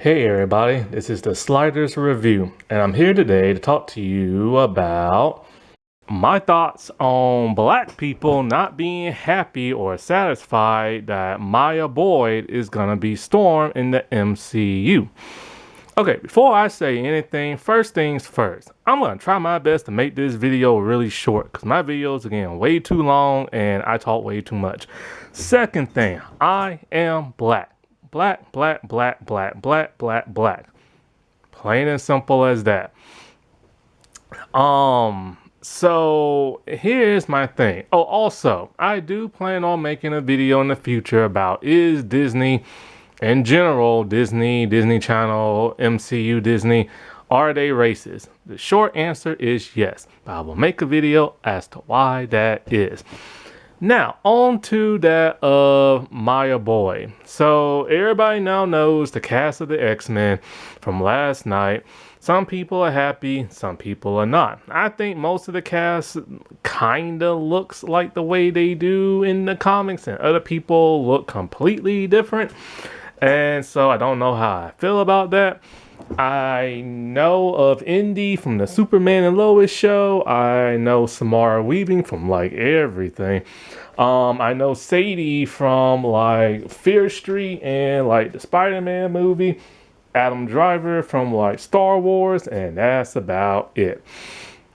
Hey everybody, this is the Sliders Review, and I'm here today to talk to you about my thoughts on black people not being happy or satisfied that Maya Boyd is gonna be Storm in the MCU. Okay, before I say anything, first things first, I'm gonna try my best to make this video really short because my videos are getting way too long and I talk way too much. Second thing, I am black. Black, black, black, black, black, black, black. Plain and simple as that. So here's my thing. Oh, also, I do plan on making a video in the future about is Disney in general, Disney Channel, MCU Disney, are they racist? The short answer is yes, but I will make a video as to why that is. Now, on to that of Maya Boyd. So, everybody now knows the cast of the X-Men from last night. Some people are happy, some people are not. I think most of the cast kinda looks like the way they do in the comics, and other people look completely different. And so, I don't know how I feel about that. I know of Indy from the Superman and Lois show. I know Samara Weaving from like everything. I know Sadie from like Fear Street and like the Spider-Man movie. Adam Driver from like Star Wars, and that's about it.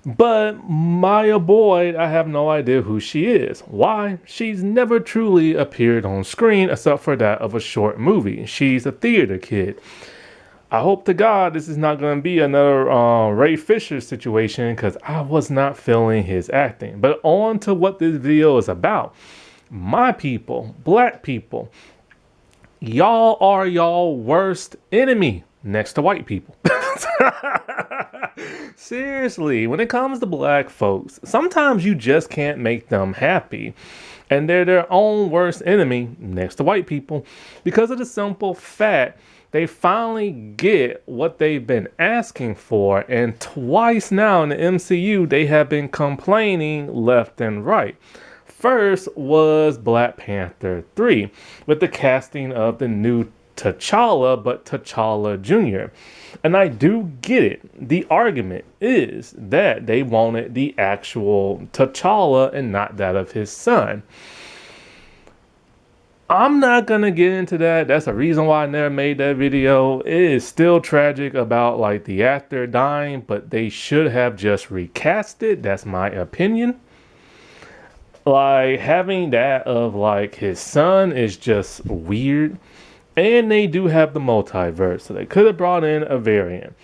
But Maya Boyd, I have no idea who she is. Why? She's never truly appeared on screen except for that of a short movie. She's a theater kid. I hope to God this is not going to be another Ray Fisher situation because I was not feeling his acting. But on to what this video is about. My people, black people, y'all are y'all worst enemy next to white people. Seriously, when it comes to black folks, sometimes you just can't make them happy. And they're their own worst enemy next to white people because of the simple fact they finally get what they've been asking for, and twice now in the MCU they have been complaining left and right. First was Black Panther 3 with the casting of the new T'Challa, but T'Challa Jr. And I do get it. The argument is that they wanted the actual T'Challa and not that of his son. I'm not going to get into that. That's a reason why I never made that video. It is still tragic about like the actor dying, but they should have just recast it. That's my opinion. Like having that of like his son is just weird. And they do have the multiverse, so they could have brought in a variant.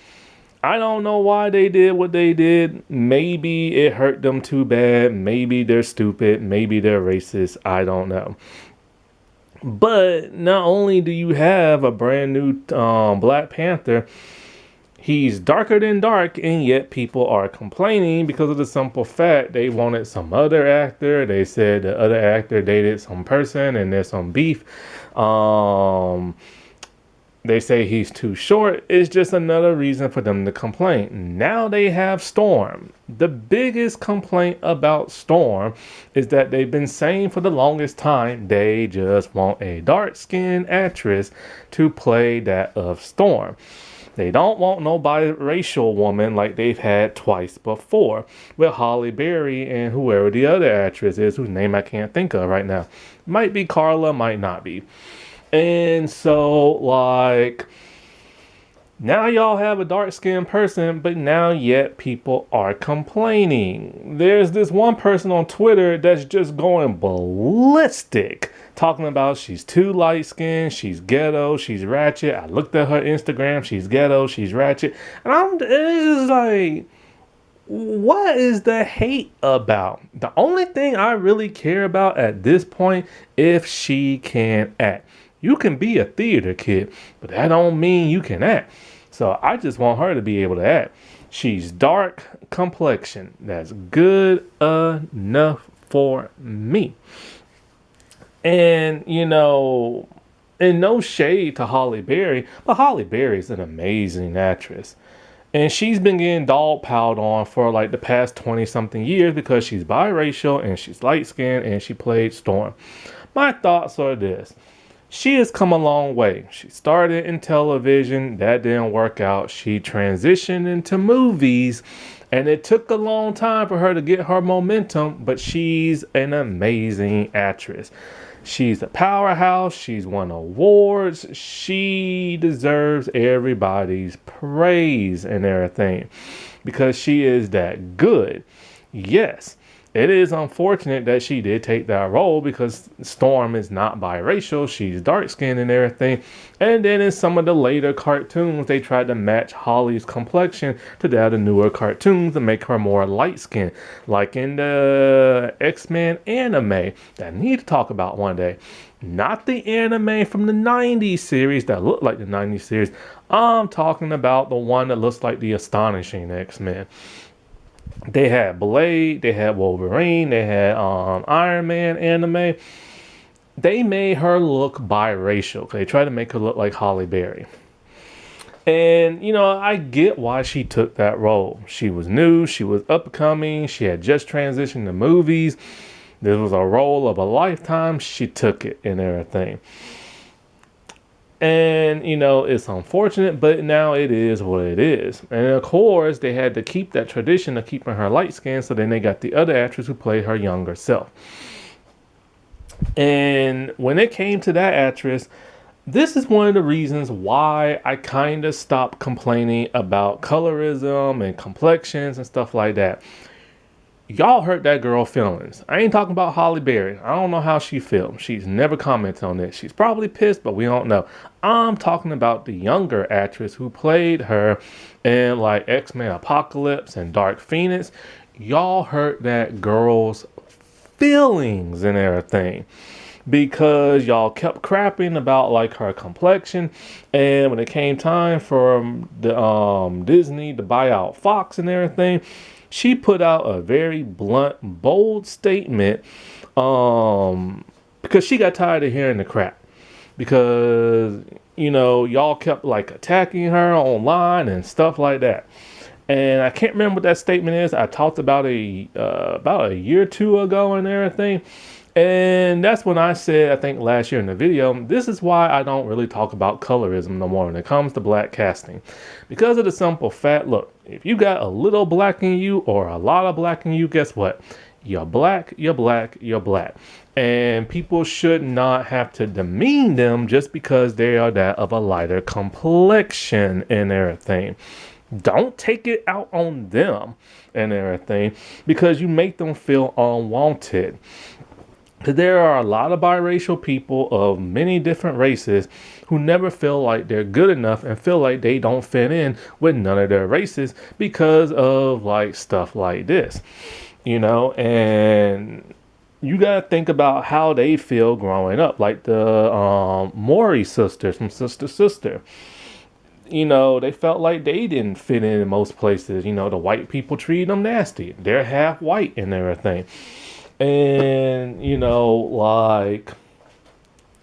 I don't know why they did what they did. Maybe it hurt them too bad. Maybe they're stupid. Maybe they're racist. I don't know. But not only do you have a brand new Black Panther, he's darker than dark, and yet people are complaining because of the simple fact they wanted some other actor. They said the other actor dated some person and there's some beef. They say he's too short. It's just another reason for them to complain. Now they have Storm. The biggest complaint about Storm is that they've been saying for the longest time they just want a dark-skinned actress to play that of Storm. They don't want no biracial woman like they've had twice before with Halle Berry and whoever the other actress is whose name I can't think of right now. Might be Carla, might not be. And so, like, now y'all have a dark-skinned person, but now yet people are complaining. There's this one person on Twitter that's just going ballistic, talking about she's too light-skinned, she's ghetto, she's ratchet. I looked at her Instagram, she's ghetto, she's ratchet. And it's just like, what is the hate about? The only thing I really care about at this point, if she can act. You can be a theater kid, but that don't mean you can act. So I just want her to be able to act. She's dark complexion. That's good enough for me. And, you know, and no shade to Halle Berry, but Halle Berry is an amazing actress. And she's been getting dog-piled on for like the past 20-something years because she's biracial and she's light-skinned and she played Storm. My thoughts are this. She has come a long way. She started in television, that didn't work out. She transitioned into movies, and it took a long time for her to get her momentum, but she's an amazing actress. She's a powerhouse. She's won awards. She deserves everybody's praise and everything because she is that good. Yes, it is unfortunate that she did take that role because Storm is not biracial. She's dark skinned and everything. And then in some of the later cartoons, they tried to match Holly's complexion to that of newer cartoons to make her more light skinned. Like in the X-Men anime that I need to talk about one day. Not the anime from the 90s series that looked like the 90s series. I'm talking about the one that looks like the Astonishing X-Men. They had Blade, they had Wolverine, they had Iron Man anime. They made her look biracial. They tried to make her look like Halle Berry. And, you know, I get why she took that role. She was new, she was upcoming, she had just transitioned to movies. This was a role of a lifetime. She took it and everything. And, you know, it's unfortunate, but now it is what it is. And of course, they had to keep that tradition of keeping her light skinned. So then they got the other actress who played her younger self. And when it came to that actress, this is one of the reasons why I kind of stopped complaining about colorism and complexions and stuff like that. Y'all hurt that girl feelings. I ain't talking about Halle Berry. I don't know how she feels. She's never commented on this. She's probably pissed, but we don't know. I'm talking about the younger actress who played her in like X-Men Apocalypse and Dark Phoenix. Y'all hurt that girl's feelings and everything because y'all kept crapping about like her complexion, and when it came time for the Disney to buy out Fox and everything, she put out a very blunt, bold statement because she got tired of hearing the crap. Because, you know, y'all kept like attacking her online and stuff like that. And I can't remember what that statement is. I talked about about a year or two ago and everything. And that's when I said, I think last year in the video, this is why I don't really talk about colorism no more when it comes to black casting. Because of the simple fact, look, if you got a little black in you or a lot of black in you, guess what? You're black, you're black, you're black. And people should not have to demean them just because they are that of a lighter complexion and everything. Don't take it out on them and everything because you make them feel unwanted. There are a lot of biracial people of many different races who never feel like they're good enough and feel like they don't fit in with none of their races because of like stuff like this, you know, and you got to think about how they feel growing up. Like the Maury sisters from Sister Sister. You know, they felt like they didn't fit in most places. You know, the white people treated them nasty. They're half white and everything. And, you know, like,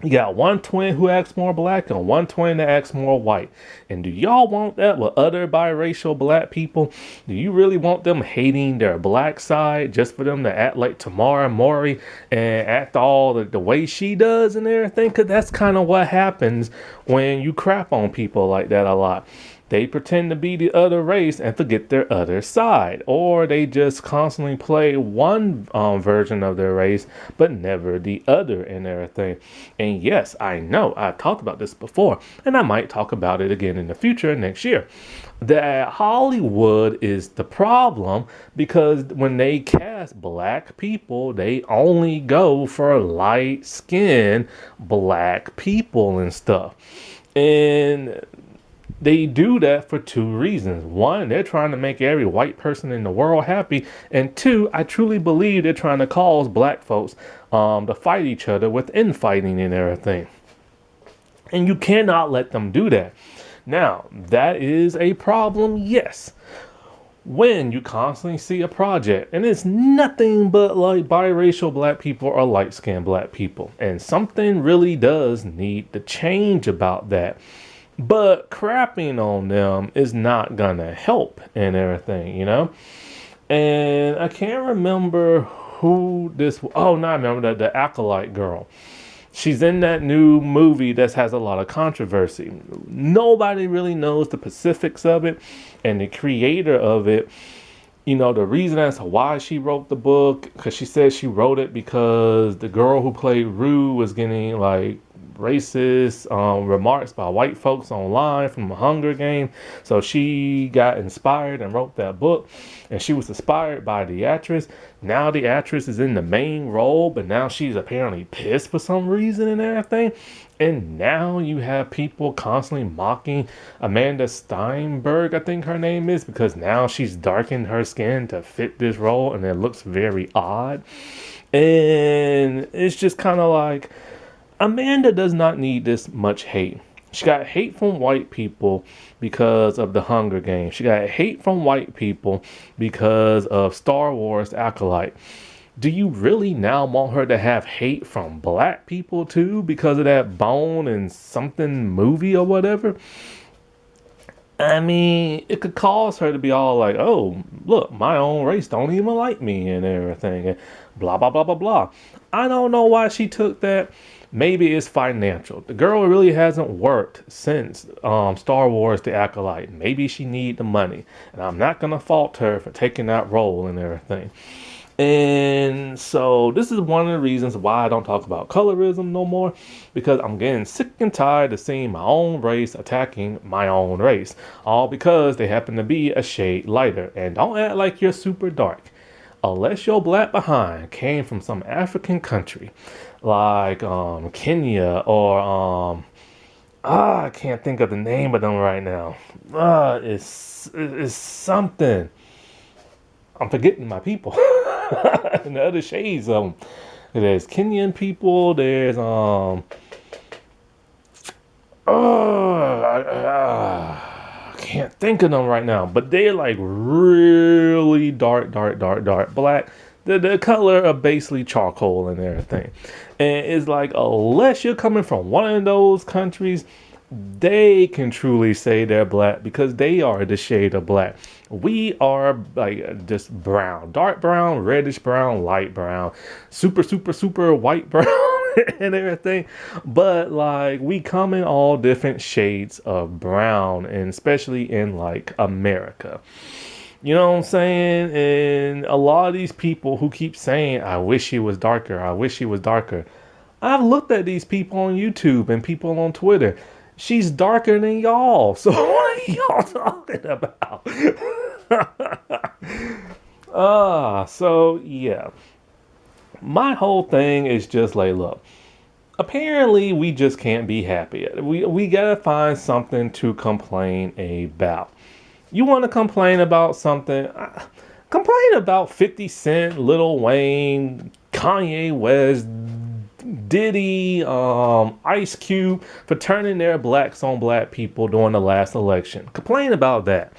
you got one twin who acts more black and one twin that acts more white. And do y'all want that with other biracial black people? Do you really want them hating their black side just for them to act like Tamara Maury and act all the way she does and everything? Because that's kind of what happens when you crap on people like that a lot. They pretend to be the other race and forget their other side. Or they just constantly play one version of their race, but never the other and everything. And yes, I know I've talked about this before, and I might talk about it again in the future next year. That Hollywood is the problem because when they cast black people, they only go for light-skinned black people and stuff. And they do that for two reasons. One, they're trying to make every white person in the world happy. And two, I truly believe they're trying to cause black folks to fight each other with infighting and everything. And you cannot let them do that. Now, that is a problem, yes. When you constantly see a project and it's nothing but like biracial black people or light-skinned black people. And something really does need to change about that. But crapping on them is not gonna help and everything, you know? And I can't remember who this... Oh, no, I remember the Acolyte girl. She's in that new movie that has a lot of controversy. Nobody really knows the specifics of it, and the creator of it, you know, the reason as to why she wrote the book, because she said she wrote it because the girl who played Rue was getting like racist remarks by white folks online from the Hunger Game. So she got inspired and wrote that book, and she was inspired by the actress. Now the actress is in the main role, but now she's apparently pissed for some reason and everything. And now you have people constantly mocking Amanda Steinberg, I think her name is, because now she's darkened her skin to fit this role and it looks very odd. And it's just kind of like, Amanda does not need this much hate. She got hate from white people because of the Hunger Games. She got hate from white people because of Star Wars Acolyte. Do you really now want her to have hate from black people too because of that Bone and something movie or whatever? I mean, it could cause her to be all like, oh, look, my own race don't even like me and everything, and blah, blah, blah, blah, blah. I don't know why she took that. Maybe it's financial. The girl really hasn't worked since Star Wars The Acolyte. Maybe she need the money. And I'm not going to fault her for taking that role and everything. And so this is one of the reasons why I don't talk about colorism no more, because I'm getting sick and tired of seeing my own race attacking my own race, all because they happen to be a shade lighter. And don't act like you're super dark unless your black behind came from some African country like Kenya or I can't think of the name of them right now. It's something. I'm forgetting my people. And the other shades of them. There's Kenyan people. There's I can't think of them right now. But they're like really dark black. The color of basically charcoal and everything. And it's like, unless you're coming from one of those countries, they can truly say they're black because they are the shade of black. We are like just brown, dark brown, reddish brown, light brown, super white brown and everything. But like we come in all different shades of brown, and especially in like America. You know what I'm saying? And a lot of these people who keep saying, I wish he was darker, I wish he was darker. I've looked at these people on YouTube and people on Twitter. She's darker than y'all. So what are y'all talking about? So yeah. My whole thing is just like, look, apparently we just can't be happy. We gotta find something to complain about. You want to complain about something? Complain about 50 Cent, Lil Wayne, Kanye West, Diddy, Ice Cube for turning their blacks on black people during the last election. Complain about that.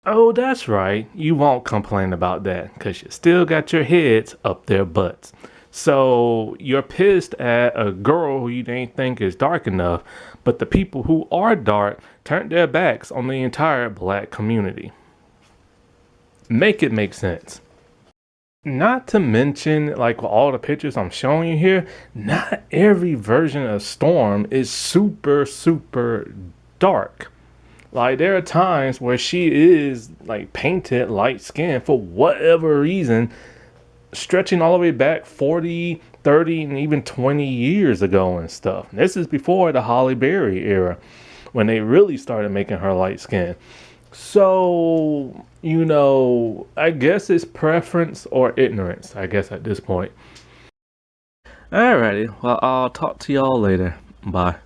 Oh, that's right. You won't complain about that because you still got your heads up their butts. So you're pissed at a girl who you didn't think is dark enough, but the people who are dark turned their backs on the entire black community. Make it make sense. Not to mention, like with all the pictures I'm showing you here, not every version of Storm is super dark. Like there are times where she is like painted light skin for whatever reason, stretching all the way back 40, 30, and even 20 years ago and stuff. This is before the Halle Berry era when they really started making her light skin. So, you know, I guess it's preference or ignorance, I guess at this point. Alrighty, well, I'll talk to y'all later. Bye.